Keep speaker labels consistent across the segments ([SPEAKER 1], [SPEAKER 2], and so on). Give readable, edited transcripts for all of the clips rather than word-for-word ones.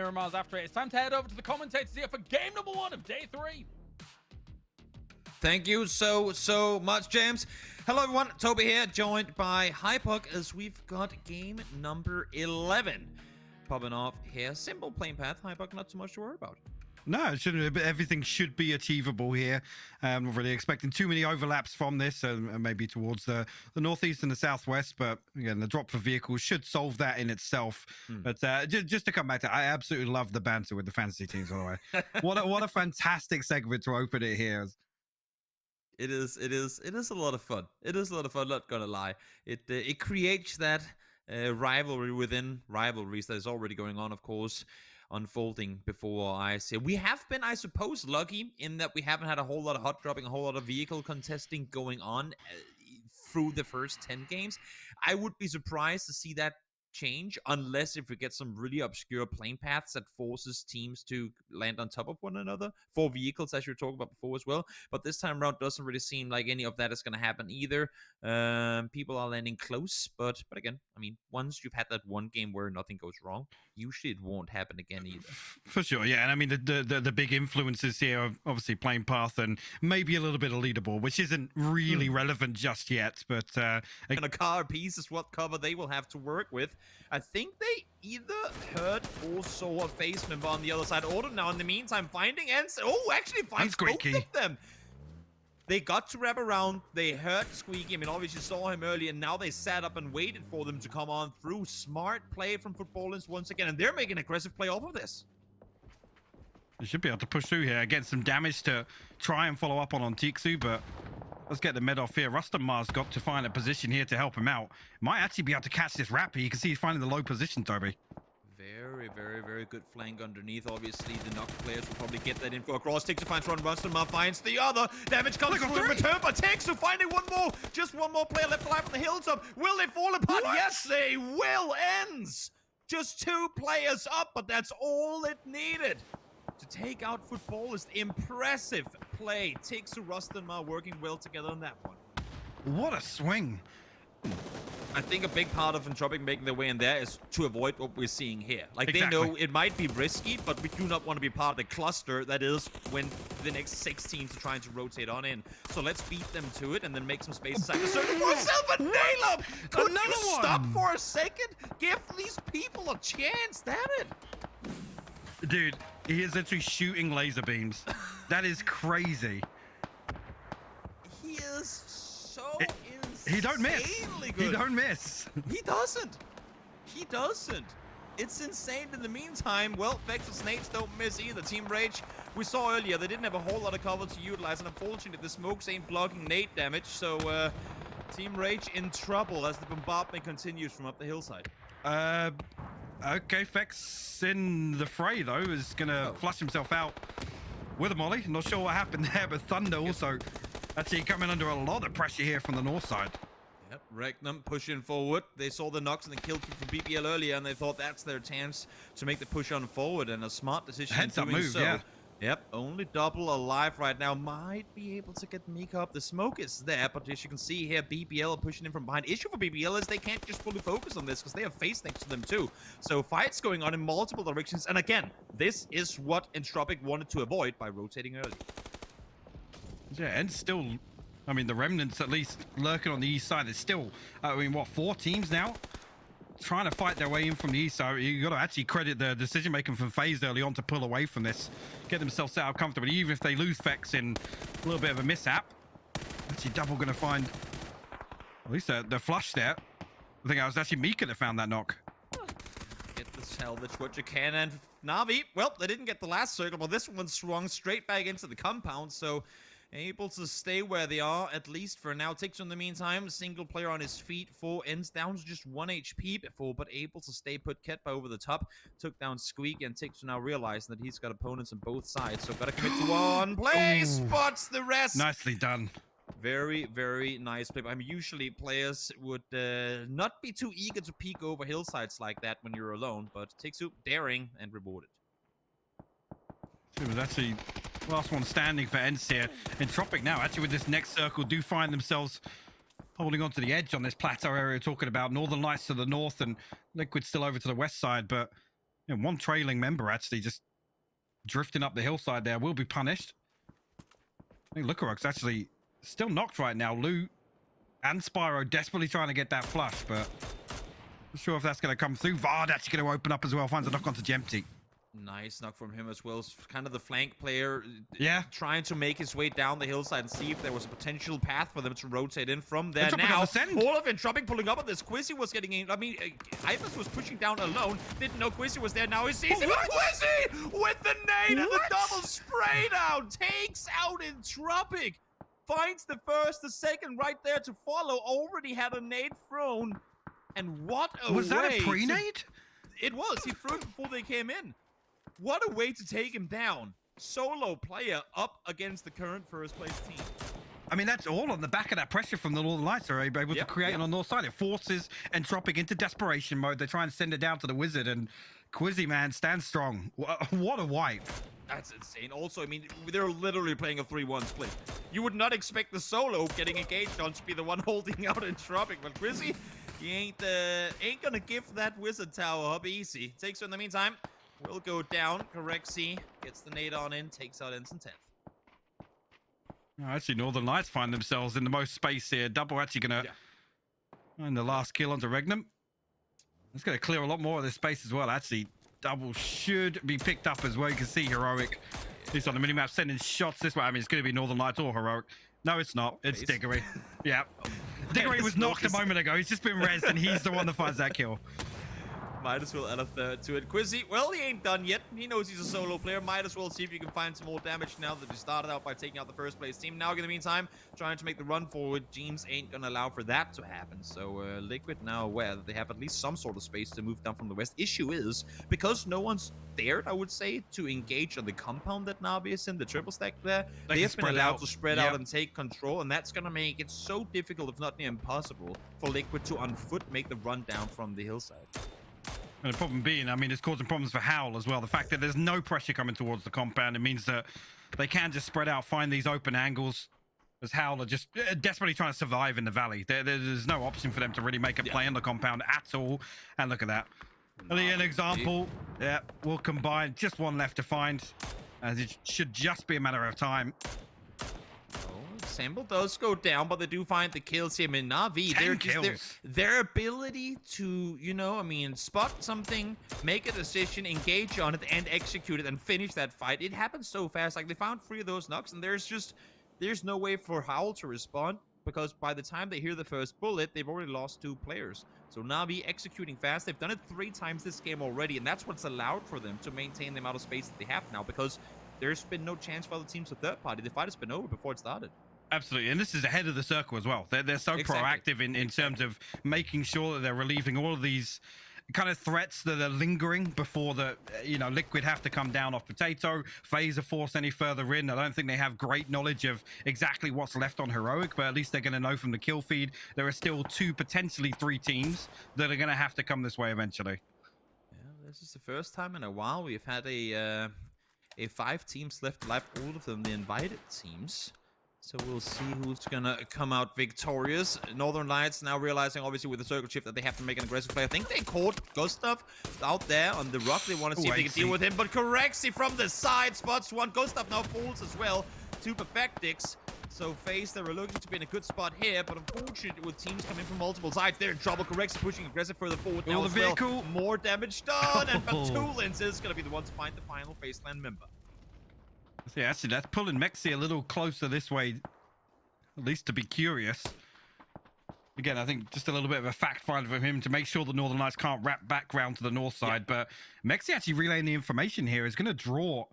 [SPEAKER 1] 0 miles after it. It's time to head over to the commentators here for game number 1 of day 3.
[SPEAKER 2] Thank you so much, James. Hello, everyone. Toby here, joined by Hypok as we've got game number 11 popping off here. Simple playing path. Hypok, not too much to worry about.
[SPEAKER 3] No, it shouldn't. Everything should be achievable here. Not really expecting too many overlaps from this, maybe towards the northeast and the southwest. But again, the drop for vehicles should solve that in itself. But just to come back to, I absolutely love the banter with the fantasy teams. By the way, what a fantastic segment to open it here.
[SPEAKER 2] It is a lot of fun. It is a lot of fun. Not gonna lie. It creates that rivalry within rivalries that is already going on, of course, unfolding before our eyes here. We have been, I suppose, lucky in that we haven't had a whole lot of hot dropping, a whole lot of vehicle contesting going on through the first 10 games. I would be surprised to see that change unless if we get some really obscure plane paths that forces teams to land on top of one another for vehicles, as you were talking about before as well. But this time around doesn't really seem like any of that is going to happen either. People are landing close, but again, I mean, once you've had that one game where nothing goes wrong, usually it won't happen again either.
[SPEAKER 3] For sure, yeah. And I mean, the big influences here are obviously plane path and maybe a little bit of leaderboard, which isn't really relevant just yet. But
[SPEAKER 2] and a car piece is what cover they will have to work with. I think they either heard or saw a face member on the other side. Order now in the meantime finding ends. Oh, actually finds both of them. They got to wrap around. They heard Squeaky. I mean, obviously saw him early, and now they sat up and waited for them to come on through. Smart play from Footballers once again, and they're making aggressive play off of this.
[SPEAKER 3] They should be able to push through here, get some damage to try and follow up on Tiksu, but let's get the med off here. Rustenmar's got to find a position here to help him out. Might actually be able to catch this Rappy. You can see he's finding the low position, Toby.
[SPEAKER 2] Very good flank underneath. Obviously, the knock players will probably get that info across. Tiksu finds one, Rustenmar finds the other. Damage comes through in return, but Tiksu finding one more. Just one more player left alive on the hilltop. Will they fall apart? What? Yes, they will. Ends. Just 2 players up, but that's all it needed to take out Footballers. Impressive play. Tiksu, Rustenmar working well together on that one.
[SPEAKER 3] What a swing.
[SPEAKER 2] I think a big part of Entropic making their way in there is to avoid what we're seeing here. Like,
[SPEAKER 3] exactly.
[SPEAKER 2] They know it might be risky, but we do not want to be part of the cluster that is when the next 6 teams are trying to rotate on in. So let's beat them to it and then make some space inside the circle for yourself a nail-up! Could you stop for a second? Give these people a chance, damn it!
[SPEAKER 3] Dude, he is literally shooting laser beams. That is crazy.
[SPEAKER 2] He is so
[SPEAKER 3] He don't miss.
[SPEAKER 2] good.
[SPEAKER 3] He don't miss.
[SPEAKER 2] He doesn't. He doesn't. It's insane. In the meantime, well, Vex and Snakes don't miss either. Team Rage, we saw earlier, they didn't have a whole lot of cover to utilize, and unfortunately, the smokes ain't blocking nade damage, so Team Rage in trouble as the bombardment continues from up the hillside.
[SPEAKER 3] Okay, Vex in the fray, though, is going to flush himself out with a molly. Not sure what happened there, but Thunder also actually coming under a lot of pressure here from the north side.
[SPEAKER 2] Yep, Regnum pushing forward. They saw the knocks and the kill from BPL earlier, and they thought that's their chance to make the push on forward, and a smart decision
[SPEAKER 3] Heads
[SPEAKER 2] in
[SPEAKER 3] up
[SPEAKER 2] doing
[SPEAKER 3] move,
[SPEAKER 2] so.
[SPEAKER 3] yeah.
[SPEAKER 2] Yep, only double alive right now. Might be able to get Mika up. The smoke is there, but as you can see here, BPL are pushing in from behind. Issue for BPL is they can't just fully focus on this because they have face next to them too. So fights going on in multiple directions. And again, this is what Entropic wanted to avoid by rotating early.
[SPEAKER 3] Yeah, and still, I mean, the remnants at least lurking on the east side. There's still, I mean, what, 4 teams now? Trying to fight their way in from the east, so you got to actually credit the decision making from FaZe early on to pull away from this, get themselves set up comfortably, even if they lose Vex in a little bit of a mishap. Actually, Double going to find at least the flush there. I think it was actually Mika that found that knock.
[SPEAKER 2] Get the salvage what you can, and Na'Vi, well, they didn't get the last circle, but this one swung straight back into the compound, so able to stay where they are, at least for now. Tiksu in the meantime, single player on his feet, 4 ends, down to just 1 HP before, but able to stay put. Ketba over the top, took down Squeak, and Tiksu now realizing that he's got opponents on both sides, so gotta commit to one play, spots the rest.
[SPEAKER 3] Nicely done.
[SPEAKER 2] Very nice play. I mean, usually players would not be too eager to peek over hillsides like that when you're alone, but Tiksu daring and rewarded.
[SPEAKER 3] It was actually last one standing for Ents here. Entropic now, actually with this next circle, do find themselves holding on to the edge on this plateau area, talking about Northern Lights to the north and Liquid still over to the west side. But And one trailing member actually just drifting up the hillside there will be punished. I think LIQUID's actually still knocked right now. Lou and Spyro desperately trying to get that flush, but not sure if that's going to come through. Vard actually going to open up as well. Finds a knock onto Jeemzz.
[SPEAKER 2] Nice knock from him as well. Kind of the flank player.
[SPEAKER 3] Yeah.
[SPEAKER 2] Trying to make his way down the hillside and see if there was a potential path for them to rotate in from there.
[SPEAKER 3] Entropic
[SPEAKER 2] Now,
[SPEAKER 3] on the send.
[SPEAKER 2] all of Entropic pulling up on this. Quizzy was getting in. I mean, Ivers was pushing down alone. Didn't know Quizzy was there. Now he sees him. Quizzy with the nade and the double spray down. Takes out Entropic. Finds the first, the second right there to follow. Already had a nade thrown. And what a
[SPEAKER 3] Was that a pre-nade?
[SPEAKER 2] It was. He threw it before they came in. What a way to take him down. Solo player up against the current first place team.
[SPEAKER 3] I mean, that's all on the back of that pressure from the Northern Lights are able to create on the north side. It forces Entropic into desperation mode. They try and send it down to the Wizard, and Quizzy, man, stands strong. What a wipe.
[SPEAKER 2] That's insane. Also, I mean, they're literally playing a 3-1 split. You would not expect the Solo getting engaged on to be the one holding out Entropic, but Quizzy, he ain't gonna give that Wizard tower up easy. Takes her in the meantime. Will go down. Correxy gets the nade on in, takes out Ensign 10th.
[SPEAKER 3] Actually, Northern Lights find themselves in the most space here. Double actually going to find the last kill onto Regnum. It's going to clear a lot more of this space as well. Actually, Double should be picked up as well. You can see Heroic, at least on the minimap, sending shots this way. I mean, it's going to be Northern Lights or Heroic. No, it's not. It's Diggory. Yeah. Diggory was knocked a moment ago. He's just been rezzed, and he's the one that finds that kill.
[SPEAKER 2] Might as well add a third to it. Quizzy, well, he ain't done yet. He knows he's a solo player. Might as well see if you can find some more damage now that you started out by taking out the first place team. Now, in the meantime, trying to make the run forward. Jeemzz ain't gonna allow for that to happen. So, Liquid now aware that they have at least some sort of space to move down from the west. Issue is, because no one's there, I would say, to engage on the compound that Navi is in, the triple stack there, they have been allowed to spread out and take control, and that's gonna make it so difficult, if not near impossible, for Liquid to on foot make the run down from the hillside.
[SPEAKER 3] And the problem being, I mean, it's causing problems for Howl as well. The fact that there's no pressure coming towards the compound, it means that they can just spread out, find these open angles, as Howl are just desperately trying to survive in the valley. There's no option for them to really make a play on the compound at all. And look at that. An example. Yeah, we'll combine. Just one left to find. As it should just be a matter of time.
[SPEAKER 2] Sample does go down, but they do find the kills here. I mean, Na'Vi, their ability to, you know, I mean, spot something, make a decision, engage on it, and execute it, and finish that fight. It happens so fast. Like, they found 3 of those knocks, and there's no way for Howl to respond, because by the time they hear the first bullet, they've already lost 2 players. So Na'Vi executing fast. They've done it 3 times this game already, and that's what's allowed for them to maintain the amount of space that they have now, because there's been no chance for other teams to third party. The fight has been over before it started.
[SPEAKER 3] Absolutely, and this is ahead of the circle as well. They're so proactive in terms of making sure that they're relieving all of these kind of threats that are lingering before the, you know, Liquid have to come down off Potato, Phaser force any further in. I don't think they have great knowledge of exactly what's left on Heroic, but at least they're going to know from the kill feed. There are still 2, potentially 3 teams that are going to have to come this way eventually.
[SPEAKER 2] Yeah, this is the first time in a while we've had a 5 teams left alive, all of them the invited teams. So we'll see who's gonna come out victorious. Northern Lights now realizing, obviously, with the circle shift that they have to make an aggressive play. I think they caught Gustav out there on the rock. They want to see if they can deal with him, but Corexy from the side spots one. Gustav now falls as well to Perfectix. So FaZe, they were looking to be in a good spot here, but unfortunately, with teams coming from multiple sides, they're in trouble. Corexy pushing aggressive further forward now as well. More damage done, and Patulins is gonna be the one to find the final FaZe-land member.
[SPEAKER 3] Yeah, actually, that's pulling mxey a little closer this way, at least to be curious. Again, I think just a little bit of a fact find from him to make sure the Northern Lights can't wrap back round to the north side. But mxey actually relaying the information here is going to draw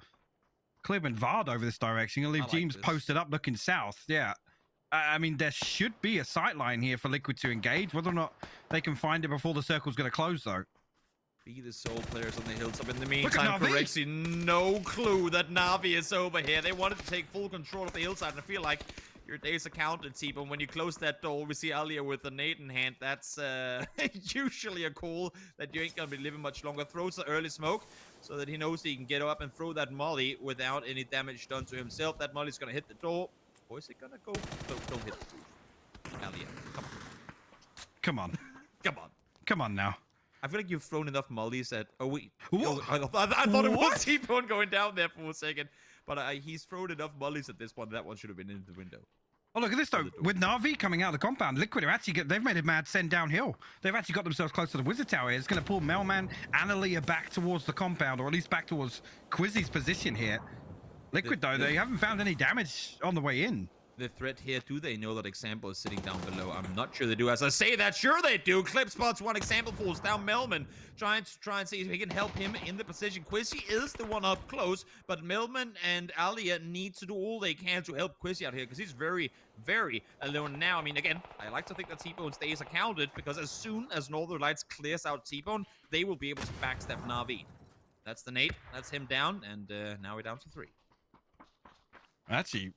[SPEAKER 3] Clib and Vard over this direction. He'll leave Jeemzz posted up looking south. Yeah. I mean, there should be a sight line here for Liquid to engage. Whether or not they can find it before the circle's going to close, though.
[SPEAKER 2] Be the sole players on the hilltop. In the meantime, Corexy, no clue that Na'Vi is over here. They wanted to take full control of the hillside, and I feel like your days are counted, T-Bone. When you close that door, we see Alia with the nade in hand. That's usually a call that you ain't gonna be living much longer. Throws the early smoke so that he knows he can get up and throw that molly without any damage done to himself. That molly's gonna hit the door. Or is it gonna go? Don't hit the roof. Alia, come on.
[SPEAKER 3] Come on.
[SPEAKER 2] Come on.
[SPEAKER 3] Come on now.
[SPEAKER 2] I feel like you've thrown enough mollies at. Oh wait,
[SPEAKER 3] What?
[SPEAKER 2] I thought it was
[SPEAKER 3] What?
[SPEAKER 2] T-Bone going down there for a second, but he's thrown enough mollies at this point. That one should have been in the window.
[SPEAKER 3] Oh, look at this, though. With Na'Vi coming out of the compound, Liquid are actually they've made a mad send downhill. They've actually got themselves close to the Wizard Tower here. It's going to pull Melman and Aaliyah back towards the compound, or at least back towards Quizzy's position here. Liquid, though, they haven't found any damage on the way in.
[SPEAKER 2] The threat here, do they know that Example is sitting down below? I'm not sure they do. As I say that, sure they do. Clib spots one, Example falls down. Melman trying to see if he can help him in the position. Quizzy is the one up close, but Melman and Aaliyah need to do all they can to help Quizzy out here because he's very, very alone now. I mean, again, I like to think that T-Bone stays accounted because as soon as Northern Lights clears out T-Bone, they will be able to backstab Na'Vi. That's the nade. That's him down, and now we're down to 3.
[SPEAKER 3] Actually,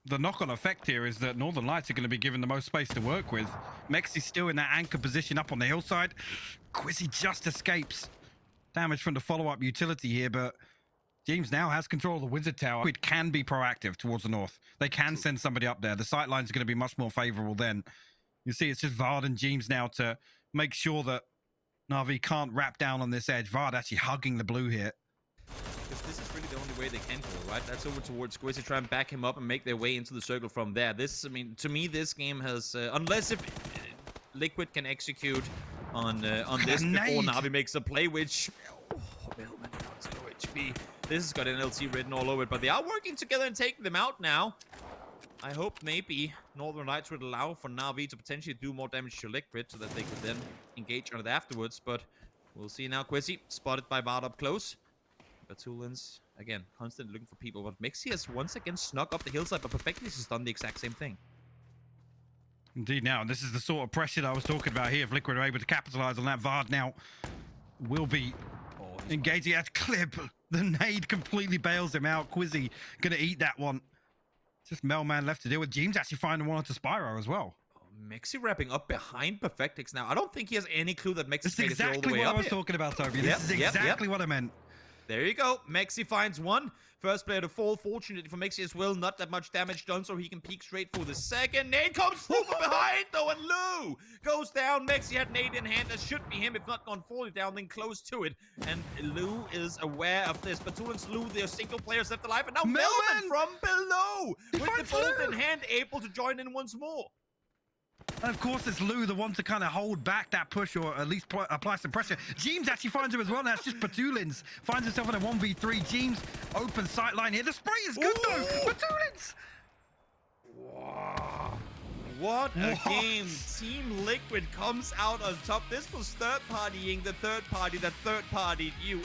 [SPEAKER 3] the knock-on effect here is that Northern Lights are going to be given the most space to work with. mxey's still in that anchor position up on the hillside. Quizzy just escapes damage from the follow-up utility here, but Jeemzz now has control of the Wizard Tower. It can be proactive towards the north. They can send somebody up there. The sight lines are going to be much more favorable then. You see, it's just Vard and Jeemzz now to make sure that Na'Vi can't wrap down on this edge. Vard actually hugging the blue here.
[SPEAKER 2] Because this is really the only way they can go, right? That's over towards Quizzy, try and back him up and make their way into the circle from there. This, I mean, to me, this game has, unless if Liquid can execute on this before Na'Vi makes a play, which, Melman does no HP. This has got an LT written all over it, but they are working together and taking them out now. I hope maybe Northern Lights would allow for Na'Vi to potentially do more damage to Liquid so that they could then engage on it afterwards, but we'll see now. Quizzy spotted by Vard up close. Batulins, again, constantly looking for people, but mxey has once again snuck up the hillside, but Perfectus has done the exact same thing.
[SPEAKER 3] Indeed, now, this is the sort of pressure that I was talking about here. If Liquid are able to capitalize on that, Vard now will be engaging at Clib. The nade completely bails him out. Quizzy gonna eat that one. Just Melman left to deal with. Jeemzz actually finding one onto Spyro as well.
[SPEAKER 2] mxey wrapping up behind Perfectix now. I don't think he has any clue that mxey's
[SPEAKER 3] This is
[SPEAKER 2] made it all the
[SPEAKER 3] exactly
[SPEAKER 2] way
[SPEAKER 3] what
[SPEAKER 2] up
[SPEAKER 3] I was
[SPEAKER 2] here.
[SPEAKER 3] talking about, Toby. This is exactly what I meant.
[SPEAKER 2] There you go. mxey finds one. First player to fall. Fortunately for mxey as well. Not that much damage done, so he can peek straight for the second. Nade comes through from behind, though, and Lou goes down. mxey had nade in hand. That should be him, if not gone fully down, then close to it. And Lou is aware of this. Batulins, Lou, their single players left alive. And now Melman from below with the bolt in hand, able to join in once more.
[SPEAKER 3] And of course, it's Lou, the one to kind of hold back that push or at least apply some pressure. Jeemzz actually finds him as well. Now it's just Batulins. Finds himself in a 1v3. Jeemzz open sight line here. The spray is good though. Batulins.
[SPEAKER 2] Wow. What a game. Team Liquid comes out on top. This was third partying the third party that third partied you.